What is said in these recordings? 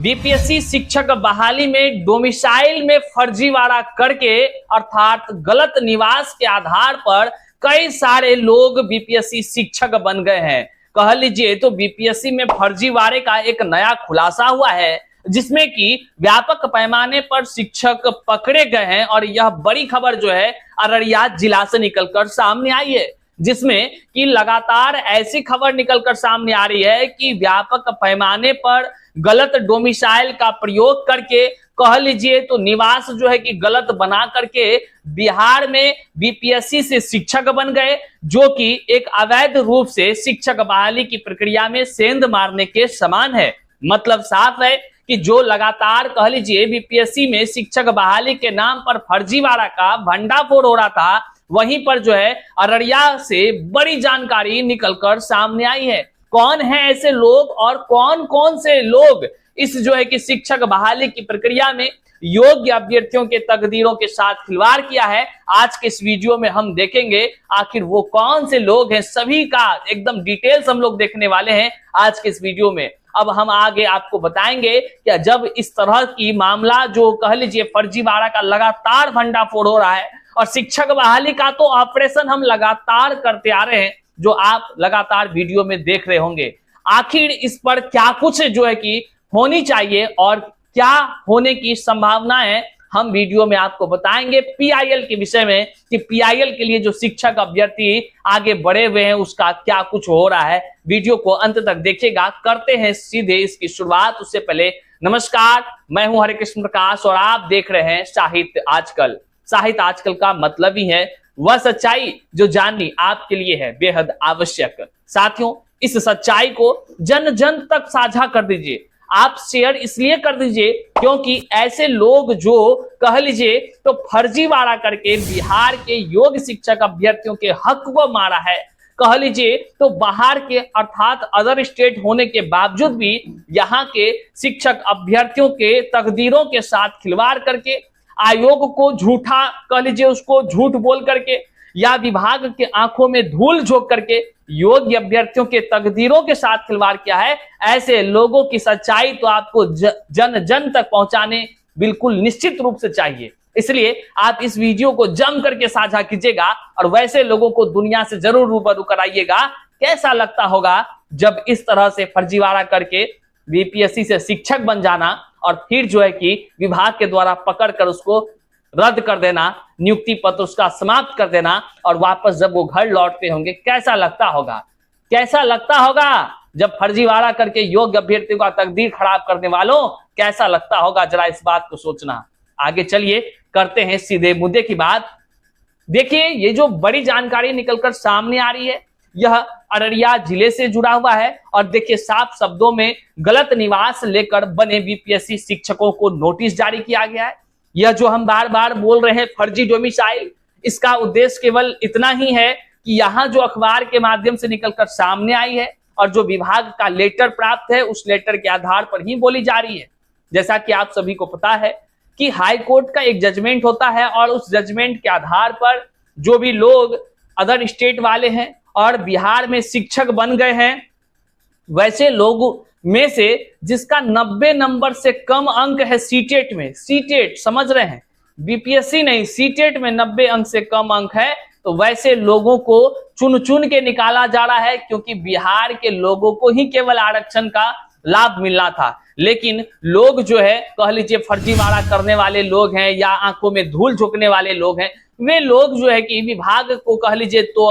BPSC शिक्षक बहाली में डोमिसाइल में फर्जीवाड़ा करके अर्थात गलत निवास के आधार पर कई सारे लोग बीपीएससी शिक्षक बन गए हैं। कह लीजिए तो बीपीएससी में फर्जीवाड़े का एक नया खुलासा हुआ है, जिसमें कि व्यापक पैमाने पर शिक्षक पकड़े गए हैं। और यह बड़ी खबर जो है अररिया जिला से निकलकर सामने आई है, जिसमें कि लगातार ऐसी खबर निकलकर सामने आ रही है कि व्यापक पैमाने पर गलत डोमिसाइल का प्रयोग करके कह लीजिए तो निवास जो है कि गलत बना करके बिहार में बीपीएससी से शिक्षक बन गए, जो कि एक अवैध रूप से शिक्षक बहाली की प्रक्रिया में सेंध मारने के समान है। मतलब साफ है कि जो लगातार कह लीजिए बीपीएससी में शिक्षक बहाली के नाम पर फर्जीवाड़ा का भंडाफोड़ हो रहा था, वहीं पर जो है अररिया से बड़ी जानकारी निकलकर सामने आई है। कौन है ऐसे लोग और कौन कौन से लोग इस जो है कि शिक्षक बहाली की प्रक्रिया में योग्य अभ्यर्थियों के तकदीरों के साथ खिलवाड़ किया है, आज के इस वीडियो में हम देखेंगे। आखिर वो कौन से लोग हैं, सभी का एकदम डिटेल्स हम लोग देखने वाले हैं आज के इस वीडियो में। अब हम आगे आपको बताएंगे कि जब इस तरह की मामला जो कह लीजिए फर्जीवाड़ा का लगातार भंडाफोड़ हो रहा है और शिक्षक बहाली का तो ऑपरेशन हम लगातार करते आ रहे हैं, जो आप लगातार वीडियो में देख रहे होंगे। आखिर इस पर क्या कुछ जो है कि होनी चाहिए और क्या होने की संभावनाएं हम वीडियो में आपको बताएंगे। पीआईएल के विषय में कि पीआईएल के लिए जो शिक्षक अभ्यर्थी आगे बढ़े हुए हैं उसका क्या कुछ हो रहा है। वीडियो को अंत तक देखिएगा। करते हैं सीधे इसकी शुरुआत। उससे पहले नमस्कार, मैं हूं हरे कृष्ण प्रकाश और आप देख रहे हैं साहित्य आजकल। साहित्य आजकल का मतलब ही है वह सच्चाई जो जाननी आपके लिए है बेहद आवश्यक। साथियों, इस सच्चाई को जन जन तक साझा कर दीजिए। आप शेयर इसलिए कर दीजिए क्योंकि ऐसे लोग जो कह लीजिए तो फर्जीवाड़ा करके बिहार के योग्य शिक्षक अभ्यर्थियों के हक को मारा है, कह लीजिए तो बाहर के अर्थात अदर स्टेट होने के बावजूद भी यहाँ के शिक्षक अभ्यर्थियों के तकदीरों के साथ खिलवाड़ करके आयोग को झूठा कह लीजिए उसको झूठ बोल करके या विभाग के आंखों में धूल झोंक करके योग्य अभ्यर्थियों के तकदीरों के साथ खिलवाड़ किया है। ऐसे लोगों की सच्चाई तो आपको जन जन तक पहुंचाने बिल्कुल निश्चित रूप से चाहिए। इसलिए आप इस वीडियो को जम करके साझा कीजिएगा और वैसे लोगों को दुनिया से जरूर रूबरू कराइएगा। कैसा लगता होगा जब इस तरह से फर्जीवाड़ा करके बीपीएससी से शिक्षक बन जाना और फिर जो है कि विभाग के द्वारा पकड़कर उसको रद्द कर देना, नियुक्ति पत्र उसका समाप्त कर देना और वापस जब वो घर लौटते होंगे कैसा लगता होगा। कैसा लगता होगा जब फर्जीवाड़ा करके योग्य अभ्यर्थियों का तकदीर खराब करने वालों, कैसा लगता होगा, जरा इस बात को सोचना। आगे चलिए करते हैं सीधे मुद्दे की बात। देखिए ये जो बड़ी जानकारी निकलकर सामने आ रही है यह अररिया जिले से जुड़ा हुआ है और देखिए साफ शब्दों में गलत निवास लेकर बने बीपीएससी शिक्षकों को नोटिस जारी किया गया है। यह जो हम बार बार बोल रहे हैं फर्जी डोमिसाइल, इसका उद्देश्य केवल इतना ही है कि यहाँ जो अखबार के माध्यम से निकलकर सामने आई है और जो विभाग का लेटर प्राप्त है उस लेटर के आधार पर ही बोली जा रही है। जैसा कि आप सभी को पता है कि हाई कोर्ट का एक जजमेंट होता है और उस जजमेंट के आधार पर जो भी लोग अदर स्टेट वाले हैं और बिहार में शिक्षक बन गए हैं, वैसे लोगों में से जिसका 90 नंबर से कम अंक है सीटेट में, सीटेट समझ रहे हैं, बीपीएससी नहीं, सीटेट में 90 अंक से कम अंक है, तो वैसे लोगों को चुन चुन के निकाला जा रहा है क्योंकि बिहार के लोगों को ही केवल आरक्षण का लाभ मिलना था। लेकिन लोग जो है कह लीजिए फर्जीवाड़ा करने वाले लोग हैं या आंखों में धूल झोंकने वाले लोग हैं, वे लोग जो है कि विभाग को कह लीजिए तो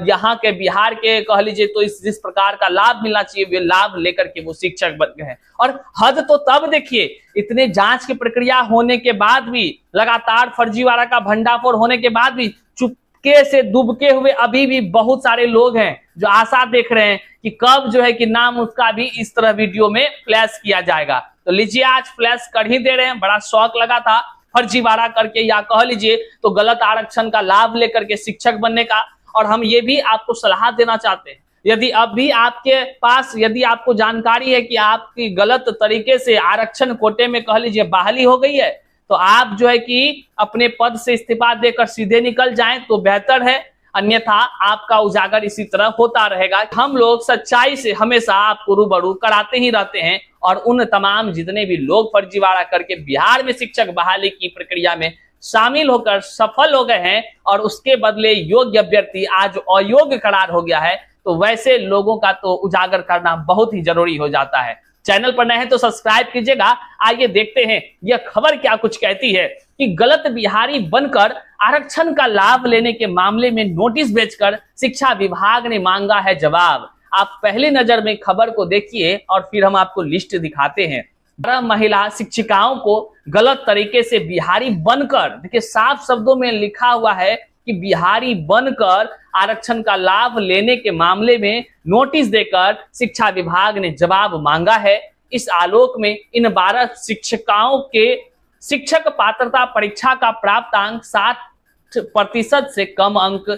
यहाँ के बिहार के कह लीजिए तो जिस प्रकार का लाभ मिलना चाहिए वे लाभ लेकर के वो शिक्षक बन गए हैं। और हद तो तब देखिए, इतने जांच की प्रक्रिया होने के बाद भी, लगातार फर्जीवाड़ा का भंडाफोड़ होने के बाद भी चुपके से दुबके हुए अभी भी बहुत सारे लोग हैं जो आशा देख रहे हैं कि कब जो है कि नाम उसका भी इस तरह वीडियो में फ्लैश किया जाएगा। तो लीजिए आज फ्लैश कर ही दे रहे हैं। बड़ा शौक लगा था फर्जीवाड़ा करके या कह लीजिए तो गलत आरक्षण का लाभ लेकर के शिक्षक बनने का। और हम ये भी आपको सलाह देना चाहते हैं, यदि अब भी आपके पास यदि आपको जानकारी है कि आपकी गलत तरीके से आरक्षण कोटे में कह लीजिए बहाली हो गई है, तो आप जो है कि अपने पद से इस्तीफा देकर सीधे निकल जाएं तो बेहतर है। अन्यथा आपका उजागर इसी तरह होता रहेगा। हम लोग सच्चाई से हमेशा आपको रूबरू कराते ही रहते हैं और उन तमाम जितने भी लोग फर्जीवाड़ा करके बिहार में शिक्षक बहाली की प्रक्रिया में शामिल होकर सफल हो गए हैं और उसके बदले योग्य अभ्यर्थी आज अयोग्य करार हो गया है, तो वैसे लोगों का तो उजागर करना बहुत ही जरूरी हो जाता है। चैनल पर नए हैं तो सब्सक्राइब कीजिएगा। आइए देखते हैं यह खबर क्या कुछ कहती है कि गलत बिहारी बनकर आरक्षण का लाभ लेने के मामले में नोटिस भेजकर शिक्षा विभाग ने मांगा है जवाब। आप पहली नजर में खबर को देखिए और फिर हम आपको लिस्ट दिखाते हैं। 12 महिला शिक्षिकाओं को गलत तरीके से बिहारी बनकर, देखिए साफ शब्दों में लिखा हुआ है कि बिहारी बनकर आरक्षण का लाभ लेने के मामले में नोटिस देकर शिक्षा विभाग ने जवाब मांगा है। इस आलोक में इन 12 शिक्षिकाओं के शिक्षक पात्रता परीक्षा का प्राप्तांक 60% से कम अंक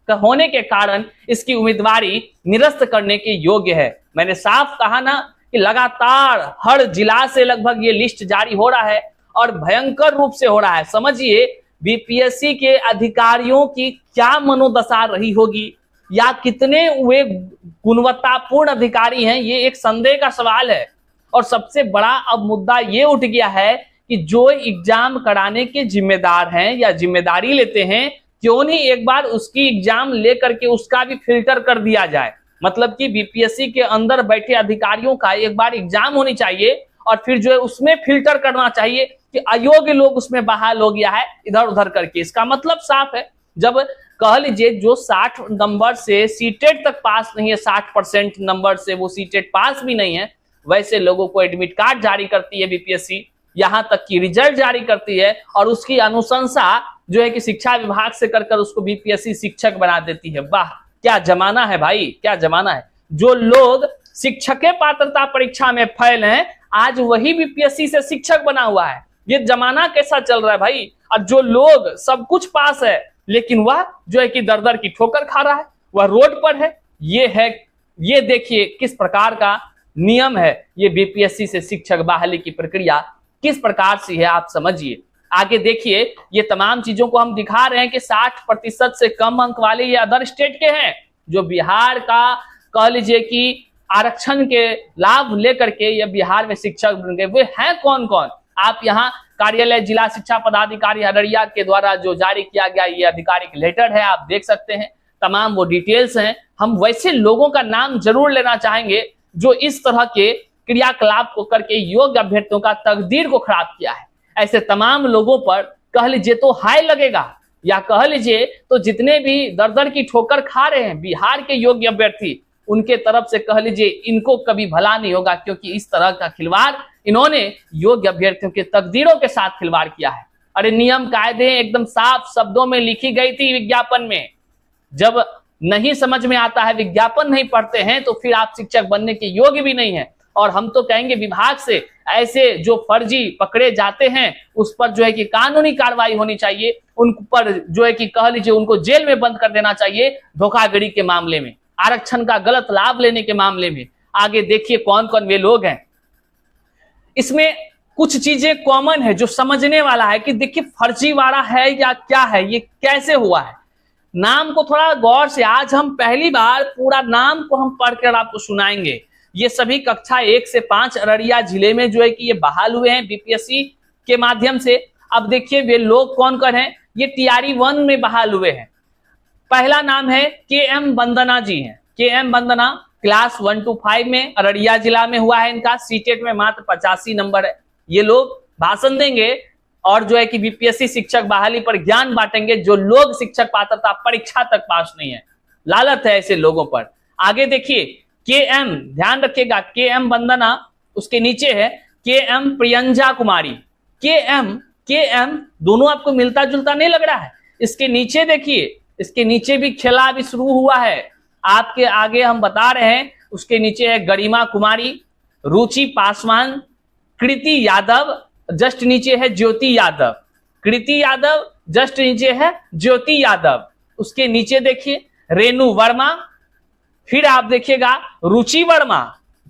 होने के कारण इसकी उम्मीदवारी निरस्त करने के योग्य है। मैंने साफ कहा ना कि लगातार हर जिला से लगभग ये लिस्ट जारी हो रहा है और भयंकर रूप से हो रहा है। समझिए बीपीएससी के अधिकारियों की क्या मनोदशा रही होगी या कितने वे गुणवत्तापूर्ण अधिकारी हैं, ये एक संदेह का सवाल है। और सबसे बड़ा अब मुद्दा ये उठ गया है कि जो एग्जाम कराने के जिम्मेदार हैं या जिम्मेदारी लेते हैं, क्यों नहीं एक बार उसकी एग्जाम लेकर के उसका भी फिल्टर कर दिया जाए। मतलब कि बीपीएससी के अंदर बैठे अधिकारियों का एक बार एग्जाम होनी चाहिए और फिर जो है उसमें फिल्टर करना चाहिए कि अयोग्य लोग उसमें बहाल हो गया है इधर उधर करके। इसका मतलब साफ है, जब कह लीजिए जो 60 नंबर से सीटेट तक पास नहीं है, 60% नंबर से वो सीटेट पास भी नहीं है, वैसे लोगों को एडमिट कार्ड जारी करती है बीपीएससी, यहाँ तक कि रिजल्ट जारी करती है और उसकी अनुशंसा जो है कि शिक्षा विभाग से कर उसको बीपीएससी शिक्षक बना देती है। वाह क्या जमाना है भाई, क्या जमाना है। जो लोग शिक्षक पात्रता परीक्षा में फेल हैं, आज वही बीपीएससी से शिक्षक बना हुआ है। ये जमाना कैसा चल रहा है भाई। और जो लोग सब कुछ पास है लेकिन वह जो है कि दर दर की ठोकर खा रहा है, वह रोड पर है। ये देखिए किस प्रकार का नियम है। ये बीपीएससी से शिक्षक बहाली की प्रक्रिया किस प्रकार से है, आप समझिए। आगे देखिए, ये तमाम चीजों को हम दिखा रहे हैं कि 60% से कम अंक वाले ये अदर स्टेट के हैं। जो बिहार का कह लीजिए कि आरक्षण के लाभ लेकर के ये बिहार में शिक्षक बन गए, वे हैं कौन कौन। आप यहाँ कार्यालय जिला शिक्षा पदाधिकारी अररिया के द्वारा जो जारी किया गया ये आधिकारिक लेटर है, आप देख सकते हैं, तमाम वो डिटेल्स हैं। हम वैसे लोगों का नाम जरूर लेना चाहेंगे जो इस तरह के क्रियाकलाप को करके योग्य अभ्यर्थियों का तकदीर को खराब किया है। ऐसे तमाम लोगों पर कह लीजिए तो हाय लगेगा, या कह लीजिए तो जितने भी दर दर की ठोकर खा रहे हैं बिहार के योग्य अभ्यर्थी, उनके तरफ से कह लीजिए इनको कभी भला नहीं होगा, क्योंकि इस तरह का खिलवाड़ इन्होंने योग्य अभ्यर्थियों के तकदीरों के साथ खिलवाड़ किया है। अरे नियम कायदे एकदम साफ शब्दों में लिखी गई थी विज्ञापन में। जब नहीं समझ में आता है, विज्ञापन नहीं पढ़ते हैं, तो फिर आप शिक्षक बनने के योग्य भी नहीं है। और हम तो कहेंगे विभाग से ऐसे जो फर्जी पकड़े जाते हैं उस पर जो है कि कानूनी कार्रवाई होनी चाहिए, उन पर जो है कि कह लीजिए उनको जेल में बंद कर देना चाहिए धोखाधड़ी के मामले में, आरक्षण का गलत लाभ लेने के मामले में। आगे देखिए कौन कौन वे लोग हैं। इसमें कुछ चीजें कॉमन है जो समझने वाला है कि देखिए फर्जीवाड़ा है या क्या है, ये कैसे हुआ है। नाम को थोड़ा गौर से, आज हम पहली बार पूरा नाम को हम पढ़कर आपको सुनाएंगे। ये सभी कक्षा 1 से 5 अररिया जिले में जो है कि ये बहाल हुए हैं बीपीएससी के माध्यम से। अब देखिए वे लोग कौन कौन हैं। ये टीआरई 1 में बहाल हुए हैं। पहला नाम है के.एम. वंदना जी हैं। के.एम. वंदना क्लास 1 to 5 में अररिया जिला में हुआ है इनका। सीटेट में मात्र 85 नंबर है। ये लोग भाषण देंगे और जो है कि बीपीएससी शिक्षक बहाली पर ज्ञान बांटेंगे जो लोग शिक्षक पात्रता परीक्षा तक पास नहीं है। लालच है ऐसे लोगों पर। आगे देखिए के.एम. ध्यान रखिएगा, के.एम. वंदना, उसके नीचे है के.एम. प्रियंजा कुमारी। के.एम. दोनों आपको मिलता जुलता नहीं लग रहा है। इसके नीचे देखिए, इसके नीचे भी खेला अभी शुरू हुआ है। आपके आगे हम बता रहे हैं, उसके नीचे है गरिमा कुमारी, रुचि पासवान, कृति यादव, जस्ट नीचे है ज्योति यादव। कृति यादव जस्ट नीचे है ज्योति यादव। उसके नीचे देखिए रेणु वर्मा, फिर आप देखिएगा रुचि वर्मा।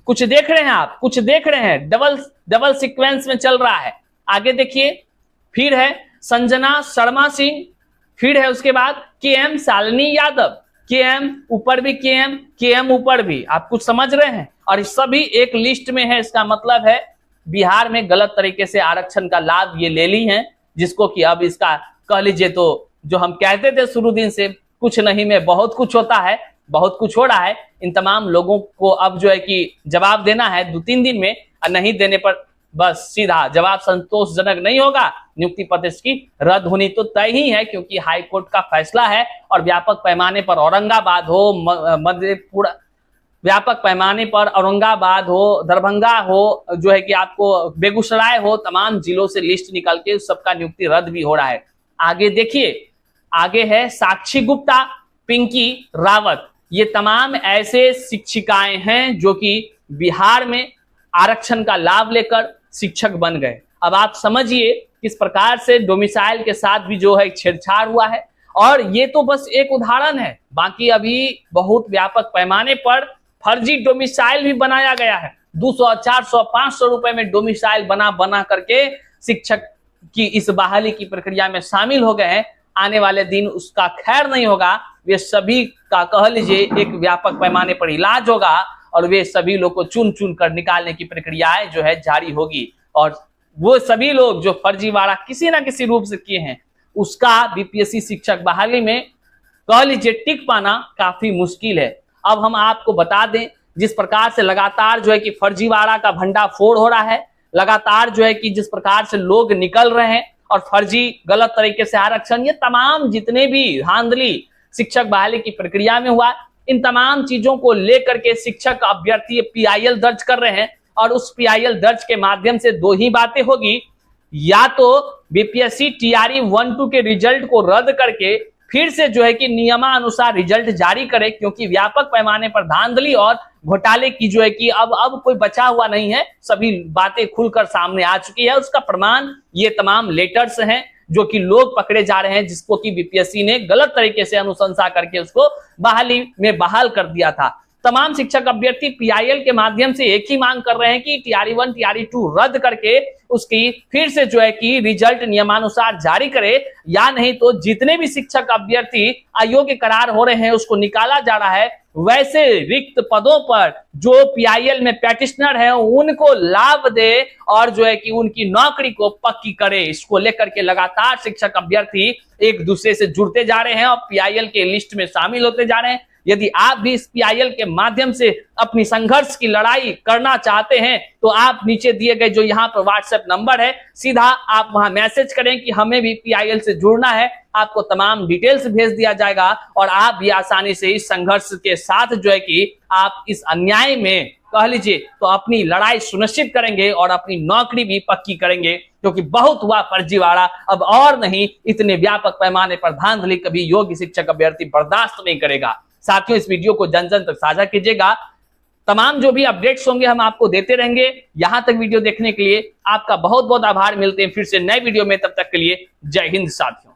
कुछ देख रहे हैं आप, कुछ देख रहे हैं, डबल सीक्वेंस में चल रहा है। आगे देखिए फिर है संजना शर्मा सिंह, फिर है उसके बाद के.एम. शालिनी यादव। केएम ऊपर भी केएम ऊपर भी, आप कुछ समझ रहे हैं। और सभी एक लिस्ट में है, इसका मतलब है बिहार में गलत तरीके से आरक्षण का लाभ ये ले ली है, जिसको कि अब इसका कह लीजिए तो जो हम कहते थे शुरू दिन से कुछ नहीं में बहुत कुछ होता है, बहुत कुछ हो रहा है। इन तमाम लोगों को अब जो है कि जवाब देना है 2-3 दिन में, और नहीं देने पर बस सीधा जवाब संतोषजनक नहीं होगा, नियुक्ति पत्र की रद्द होनी तो तय ही है, क्योंकि हाई कोर्ट का फैसला है। और व्यापक पैमाने पर औरंगाबाद हो, मधेपुरा, व्यापक पैमाने पर औरंगाबाद हो, दरभंगा हो, जो है कि आपको बेगूसराय हो, तमाम जिलों से लिस्ट निकल के सबका नियुक्ति रद्द भी हो रहा है। आगे देखिए, आगे है साक्षी गुप्ता, पिंकी रावत, ये तमाम ऐसे शिक्षिकाएं हैं जो कि बिहार में आरक्षण का लाभ लेकर शिक्षक बन गए। अब आप समझिए किस प्रकार से डोमिसाइल के साथ भी जो है छेड़छाड़ हुआ है। और ये तो बस एक उदाहरण है, बाकी अभी बहुत व्यापक पैमाने पर फर्जी डोमिसाइल भी बनाया गया है। 200, 400, 500 रुपए में डोमिसाइल बना करके शिक्षक की इस बहाली की प्रक्रिया में शामिल हो गए हैं। आने वाले दिन उसका खैर नहीं होगा, वे सभी का कह लीजिए एक व्यापक पैमाने पर इलाज होगा, और वे सभी लोग को चुन चुन कर निकालने की प्रक्रियाएं जो है जारी होगी। और वो सभी लोग जो फर्जीवाड़ा किसी ना किसी रूप से किए हैं, उसका बीपीएससी शिक्षक बहाली में कह लीजिए टिक पाना काफी मुश्किल है। अब हम आपको बता दें, जिस प्रकार से लगातार जो है कि फर्जीवाड़ा का भंडाफोड़ हो रहा है, लगातार जो है कि जिस प्रकार से लोग निकल रहे हैं और फर्जी गलत तरीके से आरक्षण, ये तमाम जितने भी धांधली शिक्षक बहाली की प्रक्रिया में हुआ, इन तमाम चीजों को लेकर के शिक्षक अभ्यर्थी पीआईएल दर्ज कर रहे हैं। और उस पीआईएल दर्ज के माध्यम से दो ही बातें होगी, या तो बीपीएससी टीआरई 1-2 के रिजल्ट को रद्द करके फिर से जो है कि नियमानुसार रिजल्ट जारी करे, क्योंकि व्यापक पैमाने पर धांधली और घोटाले की जो है कि अब कोई बचा हुआ नहीं है, सभी बातें खुलकर सामने आ चुकी है। उसका प्रमाण ये तमाम लेटर्स हैं जो कि लोग पकड़े जा रहे हैं, जिसको कि बीपीएससी ने गलत तरीके से अनुशंसा करके उसको बहाली में बहाल कर दिया था। तमाम शिक्षक अभ्यर्थी पीआईएल के माध्यम से एक ही मांग कर रहे हैं कि टीआरई 1, टीआरई 2 रद्द करके उसकी फिर से जो है कि रिजल्ट नियमानुसार जारी करे, या नहीं तो जितने भी शिक्षक अभ्यर्थी अयोग्य करार हो रहे हैं उसको निकाला जा रहा है। वैसे रिक्त पदों पर जो पीआईएल में पैटिशनर है उनको लाभ दे और जो है कि उनकी नौकरी को पक्की करे। इसको लेकर के लगातार शिक्षक अभ्यर्थी एक दूसरे से जुड़ते जा रहे हैं और पीआईएल के लिस्ट में शामिल होते जा रहे हैं। यदि आप भी इस पीआईएल के माध्यम से अपनी संघर्ष की लड़ाई करना चाहते हैं तो आप नीचे दिए गए जो यहाँ पर व्हाट्सएप नंबर है, सीधा आप वहां मैसेज करें कि हमें भी पीआईएल से जुड़ना है, आपको तमाम डिटेल्स भेज दिया जाएगा और आप भी आसानी से इस संघर्ष के साथ जो है कि आप इस अन्याय में कह लीजिए तो अपनी लड़ाई सुनिश्चित करेंगे और अपनी नौकरी भी पक्की करेंगे, क्योंकि बहुत हुआ फर्जीवाड़ा, अब और नहीं, इतने व्यापक पैमाने पर धांधली कभी योग्य शिक्षक अभ्यर्थी बर्दाश्त नहीं करेगा। साथियों, इस वीडियो को जन जन तक साझा कीजिएगा। तमाम जो भी अपडेट्स होंगे हम आपको देते रहेंगे। यहां तक वीडियो देखने के लिए आपका बहुत बहुत आभार। मिलते हैं फिर से नए वीडियो में, तब तक के लिए जय हिंद साथियों।